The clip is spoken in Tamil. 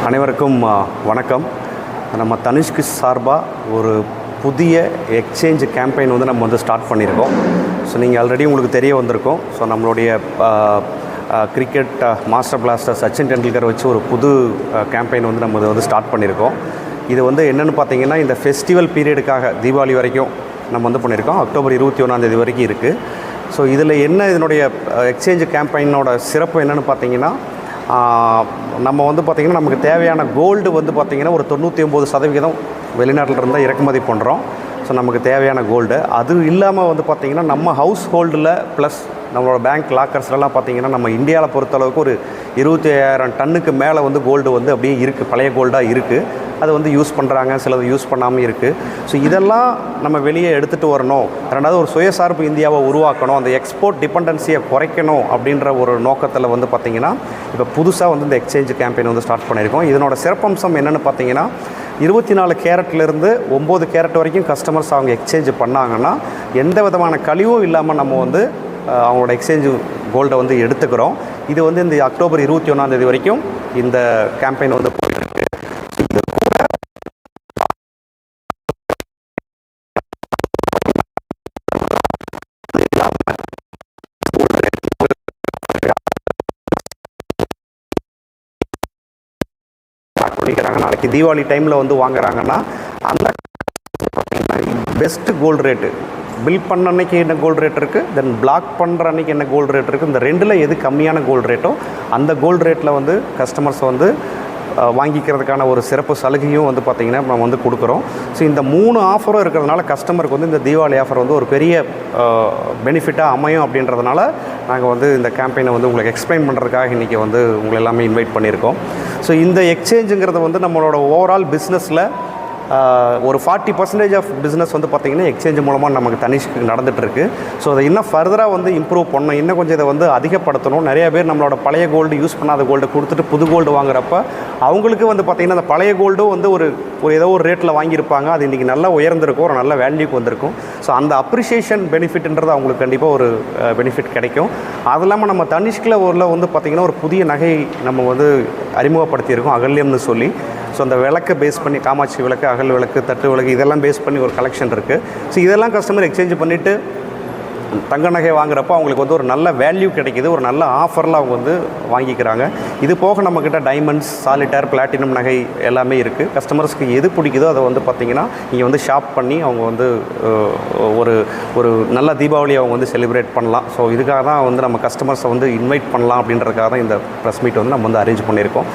அனைவருக்கும் வணக்கம். நம்ம தனிஷ்க்கு சார்பாக ஒரு புதிய எக்ஸ்சேஞ்ச் கேம்பெயின் நம்ம ஸ்டார்ட் பண்ணியிருக்கோம். ஸோ நீங்கள் ஆல்ரெடி உங்களுக்கு தெரிய வந்திருக்கோம். ஸோ நம்மளுடைய cricket master plaster Sachin Tendulkar வச்சு ஒரு புது கேம்பெயின் நம்ம ஸ்டார்ட் பண்ணியிருக்கோம். இது என்னென்னு பார்த்தீங்கன்னா, இந்த ஃபெஸ்டிவல் பீரியடுக்காக தீபாவளி வரைக்கும் நம்ம பண்ணியிருக்கோம். அக்டோபர் 21 வரைக்கும் இருக்குது. ஸோ இதில் இதனுடைய எக்ஸ்சேஞ்ச் கேம்பெயினோட சிறப்பு என்னென்னு பார்த்தீங்கன்னா, நம்ம பார்த்திங்கன்னா நமக்கு தேவையான கோல்டு பார்த்திங்கன்னா ஒரு 99% வெளிநாட்டில் இருந்தால் இறக்குமதி பண்ணுறோம். ஸோ நமக்கு தேவையான கோல்டு அது இல்லாமல் பார்த்திங்கன்னா நம்ம ஹவுஸ் ஹோல்டில் ப்ளஸ் நம்மளோட பேங்க் லாக்கர்ஸ்லாம் பார்த்திங்கன்னா நம்ம இந்தியாவில் பொறுத்தளவுக்கு ஒரு 25,000 டன்னுக்கு மேலே கோல்டு அப்படியே இருக்குது, பழைய கோல்டாக இருக்குது. அது யூஸ் பண்ணுறாங்க, சிலது யூஸ் பண்ணாமல் இருக்குது. ஸோ இதெல்லாம் நம்ம வெளியே எடுத்துகிட்டு வரணும். ரெண்டாவது ஒரு சுயசார்பு இந்தியாவை உருவாக்கணும், அந்த எக்ஸ்போர்ட் டிபெண்டன்சியை குறைக்கணும் அப்படின்ற ஒரு நோக்கத்தில் பார்த்திங்கன்னா இப்போ புதுசாக இந்த எக்ஸ்சேஞ்ச் கேம்பெயின் ஸ்டார்ட் பண்ணியிருக்கோம். இதனோட சிறப்பம்சம் என்னென்னு பார்த்தீங்கன்னா, 24 கேரட்லேருந்து 9 கேரட் வரைக்கும் கஸ்டமர்ஸ் அவங்க எக்ஸ்சேஞ்ச் பண்ணாங்கன்னா எந்த விதமான கழிவும் இல்லாமல் நம்ம அவங்களோட எக்ஸ்சேஞ்சு கோல்டை எடுத்துக்கிறோம். இது இந்த அக்டோபர் 21 வரைக்கும் இந்த கேம்பெயின் போயிருக்கு. பண்ணிக்கிறாங்க. நாளைக்கு தீபாவளி டைமில் வாங்குறாங்கன்னா அந்த பெஸ்ட்டு கோல்டு ரேட்டு பில் பண்ண அன்றைக்கி என்ன கோல்டு ரேட் இருக்குது, தென் பிளாக் பண்ணுற அன்றைக்கி என்ன கோல்டு ரேட் இருக்குது, இந்த ரெண்டில் எது கம்மியான கோல்டு ரேட்டோ அந்த கோல்டு ரேட்டில் கஸ்டமர்ஸ் வாங்கிக்கிறதுக்கான ஒரு சிறப்பு சலுகையும் பார்த்திங்கன்னா நம்ம கொடுக்குறோம். ஸோ இந்த 3 ஆஃபரும் இருக்கிறதுனால கஸ்டமருக்கு இந்த தீபாவளி ஆஃபர் ஒரு பெரிய பெனிஃபிட்டாக அமையும். அப்படின்றதுனால நாங்கள் இந்த கேம்பெயினை உங்களுக்கு எக்ஸ்பிளைன் பண்ணுறதுக்காக இன்றைக்கி உங்களை எல்லாமே இன்வைட் பண்ணியிருக்கோம். ஸோ இந்த எக்ஸ்சேஞ்சுங்கிறது நம்மளோட ஓவரால் பிஸ்னஸில் ஒரு 40% ஆஃப் பிஸ்னஸ் பார்த்திங்கன்னா எக்ஸ்சேஞ்ச் மூலமாக நமக்கு தனிஷ்க்கு நடந்துகிட்ருக்கு. ஸோ அதை இன்னும் ஃபர்தராக இம்ப்ரூவ் பண்ணணும், இன்னும் கொஞ்சம் இதை அதிகப்படுத்தணும். நிறைய பேர் நம்மளோட பழைய கோல்டு யூஸ் பண்ணாத கோல்டு கொடுத்துட்டு புது கோல்டு வாங்குறப்ப அவங்களுக்கு பார்த்திங்கன்னா அந்த பழைய கோல்டும் ஒரு ஏதோ ஒரு ரேட்டில் வாங்கியிருப்பாங்க, அது இன்றைக்கி நல்லா உயர்ந்திருக்கும், ஒரு நல்ல வேல்யூக்கு வந்திருக்கும். ஸோ அந்த அப்ரிஷியேஷன் பெனிஃபிட்ன்றது அவங்களுக்கு கண்டிப்பாக ஒரு பெனிஃபிட் கிடைக்கும். அது இல்லாமல் நம்ம தனிஷ்கில் ஊரில் பார்த்திங்கன்னா ஒரு புதிய நகை நம்ம அறிமுகப்படுத்தியிருக்கோம், அகல்யம்னு சொல்லி. ஸோ அந்த விளக்கை பேஸ் பண்ணி காமாட்சி விளக்கு, அகல் விளக்கு, தட்டு விளக்கு இதெல்லாம் பேஸ் பண்ணி ஒரு கலெக்ஷன் இருக்குது. ஸோ இதெல்லாம் கஸ்டமர் எக்ஸ்சேஞ்ச் பண்ணிவிட்டு தங்க நகை வாங்குறப்போ அவங்களுக்கு ஒரு நல்ல வேல்யூ கிடைக்கிது, ஒரு நல்ல ஆஃபரில் அவங்க வாங்கிக்கிறாங்க. இது போக நம்மக்கிட்ட டைமண்ட்ஸ், சாலிட்டர், பிளாட்டினம் நகை எல்லாமே இருக்குது. கஸ்டமர்ஸ்க்கு எது பிடிக்குதோ அதை பார்த்திங்கன்னா இங்கே ஷாப் பண்ணி அவங்க ஒரு ஒரு நல்ல தீபாவளியை அவங்க செலிப்ரேட் பண்ணலாம். ஸோ இதுக்காக தான் நம்ம கஸ்டமர்ஸை இன்வைட் பண்ணலாம் அப்படின்றதுக்காக தான் இந்த ப்ரெஸ் மீட் நம்ம அரேஞ்ச் பண்ணியிருக்கோம்.